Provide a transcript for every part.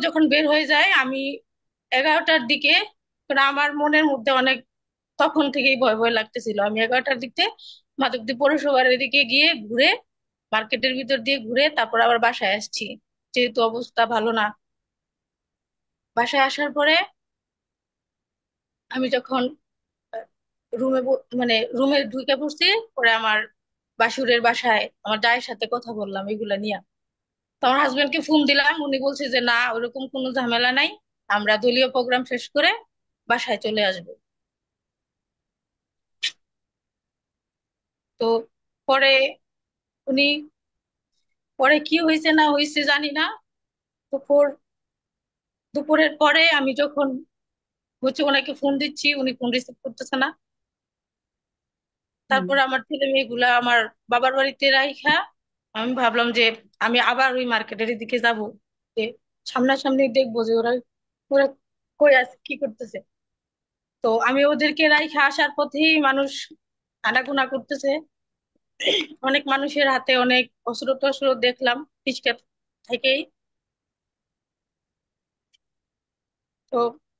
যখন বের হয়ে যায় আমি 11টার দিকে, কারণ আমার মনের মধ্যে অনেক তখন থেকেই ভয় ভয় লাগতেছিল, আমি 11টার দিকে মাধবদী পৌরসভার এদিকে গিয়ে ঘুরে, মার্কেটের ভিতর দিয়ে ঘুরে তারপর আবার বাসায় আসছি, যেহেতু অবস্থা ভালো না। বাসায় আসার পরে আমি যখন রুমে মানে রুমে ঢুকে পড়ছি, পরে আমার বাসুরের বাসায় আমার জায়ের সাথে কথা বললাম এগুলা নিয়ে। তো আমার হাজবেন্ডকে ফোন দিলাম, উনি বলছে যে না, ওরকম কোনো ঝামেলা নাই, আমরা দলীয় প্রোগ্রাম শেষ করে বাসায় চলে আসবো। তো পরে উনি, পরে কি হয়েছে না হয়েছে জানি না। দুপুর দুপুরের পরে আমি যখন হচ্ছে ওনাকে ফোন দিচ্ছি, উনি ফোন রিসিভ করতেছে না। হুম। তারপর আমার ছেলে মেয়েগুলা আমার বাবার বাড়িতে রাইখা আমি ভাবলাম যে আমি আবার ওই মার্কেটের দিকে যাব, যে সামনাসামনি দেখবো যে ওরা ওরা কই আছে, কি করতেছে। তো আমি ওদেরকে রাইখা আসার পথেই মানুষ আনাগোনা করতেছে, অনেক মানুষের হাতে অনেক অস্ত্র টস্ত্র দেখলাম পিছকে থেকেই। তো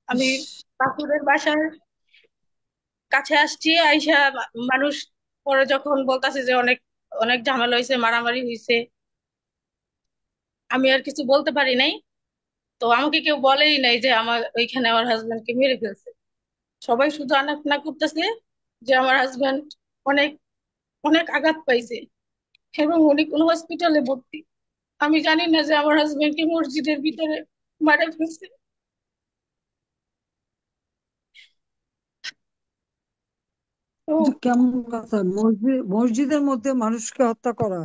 আমি ইস, বাসুরের বাসার কাছে আসছি, আইসা মানুষ পরে যখন বলতাছে যে অনেক অনেক ঝামেলা হয়েছে, মারামারি হয়েছে, আমি আর কিছু বলতে পারি নাই। তো আমাকে কেউ বলেই নাই যে আমার ওইখানে আমার হাজবেন্ডকে মেরে ফেলছে। সবাই শুধু আনাগোনা করতেছে যে আমার হাজবেন্ড অনেক অনেক আঘাত পাইছে এবং উনি কোন হসপিটালে ভর্তি। আমি জানি না যে আমার হাজবেন্ডকে মসজিদের ভিতরে মারা ফেলছে। তো এটা কেমন কথা? মসজিদের মধ্যে মানুষকে হত্যা করা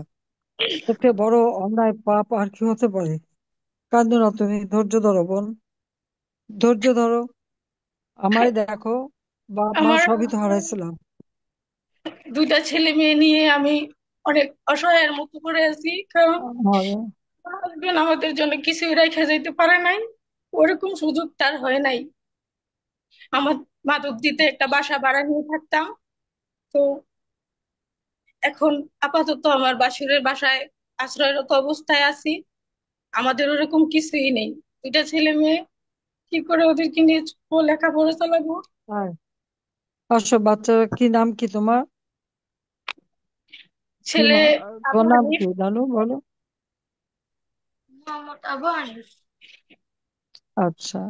একটা বড় অন্যায় পাপ আর কি হতে পারে? কাঁদো না তুমি, ধৈর্য ধরো বোন, ধৈর্য ধরো। আমায় দেখো, বাপ মা আমার সবই তো হারাইছিলাম। দুইটা ছেলে মেয়ে নিয়ে আমি অনেক অসহায়ের মতো করে আছি, কারণ আমার হাজবেন্ড আমাদের জন্য কিছুই রেখে যাইতে পারে নাই, ওরকম সুযোগ তার হয় নাই। আমার মাধবদীতে একটা বাসা ভাড়া নিয়ে থাকতাম। তো এখন আপাতত আমার বাসুরের বাসায় আশ্রয়রত অবস্থায় আছি, আমাদের ওরকম কিছুই নেই। দুইটা ছেলে মেয়ে, কি করে ওদেরকে নিয়ে লেখাপড়া চালাবো। আর আসো, বাচ্চার কি নাম, কি তোমার? কি ছেলে তোমার আবু নাম হানিফ। কি জানো, বলো। মোহাম্মদ আবু হানিফ। আচ্ছা,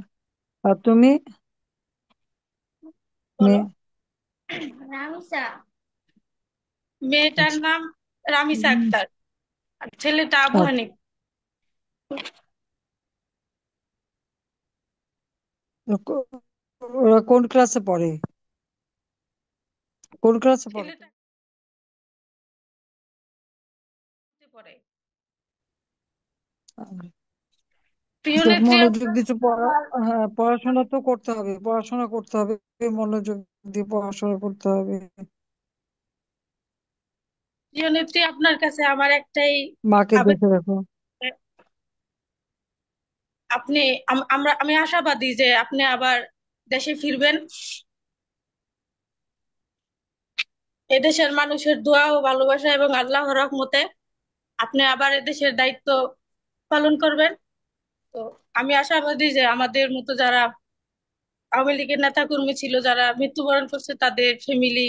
আর তুমি? বলো। মেয়ে? রামিসা। মেয়েটার আচ্ছা। নাম রামিসা উম, আক্তার, আর ছেলেটা আবু আচ্ছা। হানিফ। ওরা কোন ক্লাসে পড়ে? কোন ক্লাসে পড়ে? ছেলেটা পড়ে। প্রিয় তো নেত্রী মনোযোগ আপনার দিচ্ছ পড়া? আমার হ্যাঁ, পড়াশোনা তো করতে হবে, পড়াশোনা করতে হবে, মনোযোগ দিয়ে পড়াশোনা করতে হবে। প্রিয় নেত্রী আপনার কাছে আমার একটাই মাকে দেখে আবেদন। রাখো। আপনি আমি আশাবাদী যে আপনি আবার দেশে ফিরবেন। এদেশের মানুষের দোয়া ও ভালোবাসা এবং আল্লাহর রহমতে আপনি আবার এদেশের দায়িত্ব পালন করবেন। তো আমি আশাবাদী যে আমাদের মতো যারা আওয়ামী লীগের নেতা কর্মী ছিল, যারা মৃত্যুবরণ করছে, তাদের ফ্যামিলি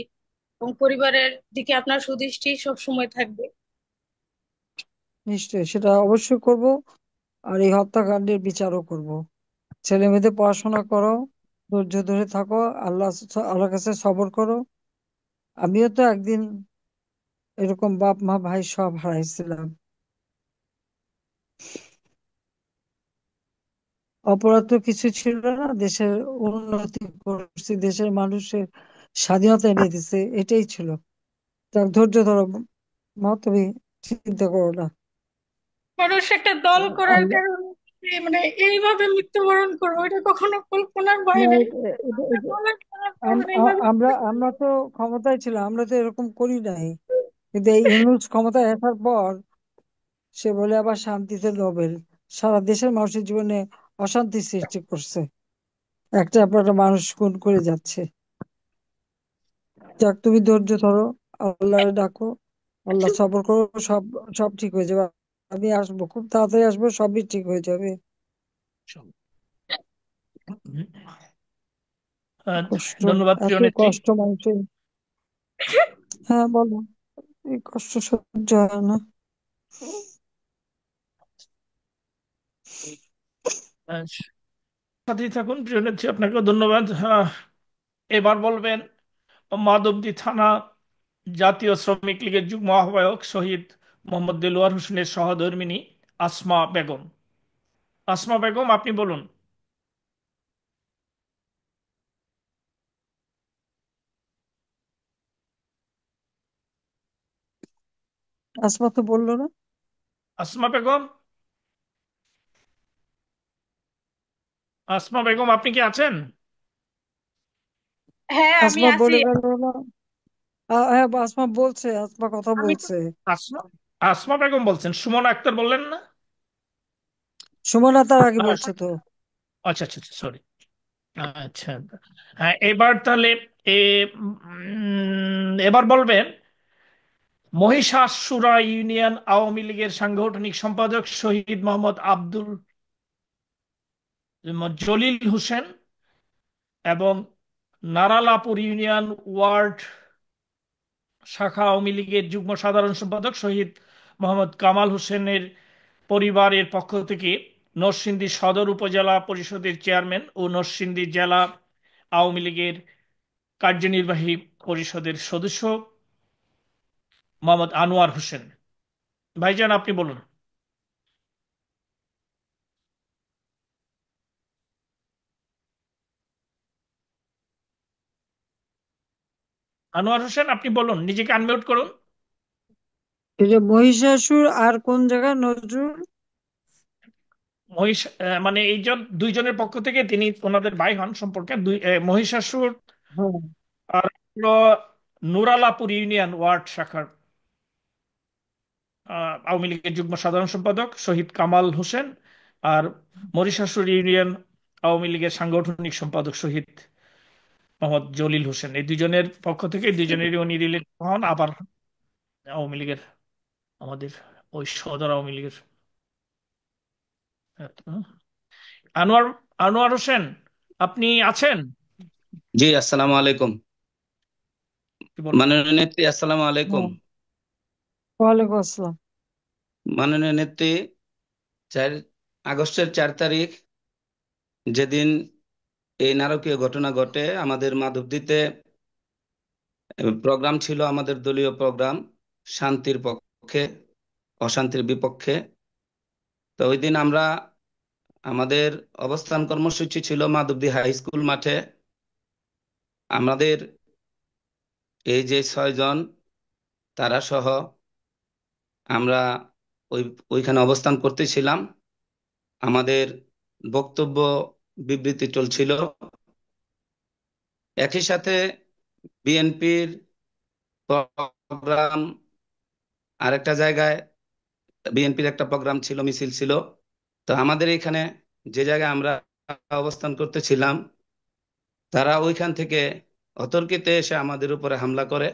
এবং পরিবারের দিকে আপনার সুদৃষ্টি সবসময় থাকবে। নিশ্চয়ই, সেটা অবশ্যই করব। আর এই হত্যাকাণ্ডের বিচারও করব। ছেলে মেয়েদের পড়াশোনা করো, ধৈর্য ধরে থাকো, আল্লাহর কাছে সবর করো। আমিও তো একদিন এরকম বাপ মা ভাই সব হারাইছিলাম। অপরাধ তো কিছু ছিল না, দেশের উন্নতি করছি, দেশের মানুষের স্বাধীনতা এনে দিছে, এটাই ছিল। তার ধৈর্য ধরো মা, তুমি চিন্তা করো না। মানুষ একটা দল করার আল্লাহ, কারণে যে মানে এইভাবে মৃত্যুবরণ করবো, এটা কখনো কল্পনার না, বাইরে। এ- এ- আমরা এ- দলের করার কারণে এইভাবে আমরা আমরা তো ক্ষমতায় ছিলাম, আমরা তো এরকম করি নাই। কিন্তু এই ইউনূস ক্ষমতায় আসার পর সে বলে আবার শান্তিতে নোবেল। সারা দেশের মানুষের জীবনে অশান্তি সৃষ্টি করছে, একটা পর একটা মানুষ খুন করে যাচ্ছে। যাক, তুমি ধৈর্য ধরো, আল্লাহরে ডাকো, আল্লাহ সবর করো, সব সব ঠিক হয়ে যাবে। আমি আসবো, খুব তাড়াতাড়ি আসবো, সবই ঠিক হয়ে যাবে। কষ্ট, ধন্যবাদ প্রিয় এত নেত্রী। কষ্ট মানুষের। হ্যাঁ বলো। এই কষ্ট সহ্য হয় না। আহ, সাথেই থাকুন প্রিয় নেত্রী, আপনাকেও ধন্যবাদ। এবার বলবেন মাধবদী থানা জাতীয় শ্রমিক লীগের যুগ্ম আহ্বায়ক শহীদ মোহাম্মদ দেলোয়ার হোসেনের সহধর্মিণী আসমা বেগম। আসমা বেগম, আপনি বলুন। আসমা তো বললো না। আসমা বেগম, আসমা বেগম, আপনি কি আছেন? হ্যাঁ, আমি আসমা আছি। বলে গেল না। হ্যাঁ, আসমা বলছে, আসমা কথা আমি তো বলছে। আসমা আসমা বেগম বলছেন, সুমনা আক্তার বললেন না? সুমনা তার আগে আচ্ছা বলছে তো। আচ্ছা আচ্ছা, সরি। আচ্ছা, হ্যাঁ, এবার তাহলে এ এবার বলবেন মহিষাসুরা ইউনিয়ন আওয়ামী লীগের সাংগঠনিক সম্পাদক শহীদ মোহাম্মদ আব্দুল জলিল হোসেন এবং নারালাপুর ইউনিয়ন ওয়ার্ড শাখা আওয়ামী লীগের যুগ্ম সাধারণ সম্পাদক শহীদ মোহাম্মদ কামাল হোসেনের পরিবারের পক্ষ থেকে নরসিংদী সদর উপজেলা পরিষদের চেয়ারম্যান ও নরসিংদী জেলা আওয়ামী লীগের কার্যনির্বাহী পরিষদের সদস্য মোহাম্মদ আনোয়ার হোসেন। ভাইজান, আপনি বলুন। আনোয়ার হোসেন, আপনি বলুন, নিজেকে আনমিউট করুন। এই যে মহিষাসুর আর কোন জায়গায় নজরুল? মানে এইজন দুইজনের পক্ষ থেকে, তিনি ওনাদের ভাই হন সম্পর্কে, মহিষাসুর হ্যাঁ। আর হলো নুরালাপুর ইউনিয়ন ওয়ার্ড শাখার আওয়ামী লীগের যুগ্ম সাধারণ সম্পাদক শহীদ কামাল হোসেন, আর মরিশাসুর ইউনিয়ন আওয়ামী লীগের সাংগঠনিক সম্পাদক শহীদ মোহাম্মদ জলিল হোসেন, এই দুজনের পক্ষ থেকে দুজনেরই উনি রিলেটেড হন, আবার আওয়ামী লীগের, আমাদের ওই সদর আওয়ামী লীগের। আনোয়ার আনোয়ার হোসেন, আপনি আছেন? জি, আসসালামু আলাইকুম। কি বলুন। মাননীয় নেত্রী, আসসালামু আলাইকুম। হ্যাঁ, ওয়ালাইকুম আসসালাম। মাননীয় নেত্রী, 4 আগস্টের 4 তারিখ যেদিন এই নারকীয় ঘটনা ঘটে, আমাদের মাধবদীতে প্রোগ্রাম ছিল, আমাদের দলীয় প্রোগ্রাম, শান্তির পক্ষে অশান্তির বিপক্ষে। তো ওই দিন আমরা, আমাদের অবস্থান কর্মসূচি ছিল মাধবদী হাই স্কুল মাঠে। আমাদের এই যে 6 জন, তারা সহ আমরা ওই ওইখানে অবস্থান করতেছিলাম। আমাদের বক্তব্য বিবৃতি চলছিল। একই সাথে বিএনপির প্রোগ্রাম, আরেকটা জায়গায় বিএনপির একটা প্রোগ্রাম ছিল, মিছিল ছিল। তো আমাদের এখানে যে জায়গায় আমরা অবস্থান করতেছিলাম, তারা ওইখান থেকে অতর্কিতে এসে আমাদের উপরে হামলা করে।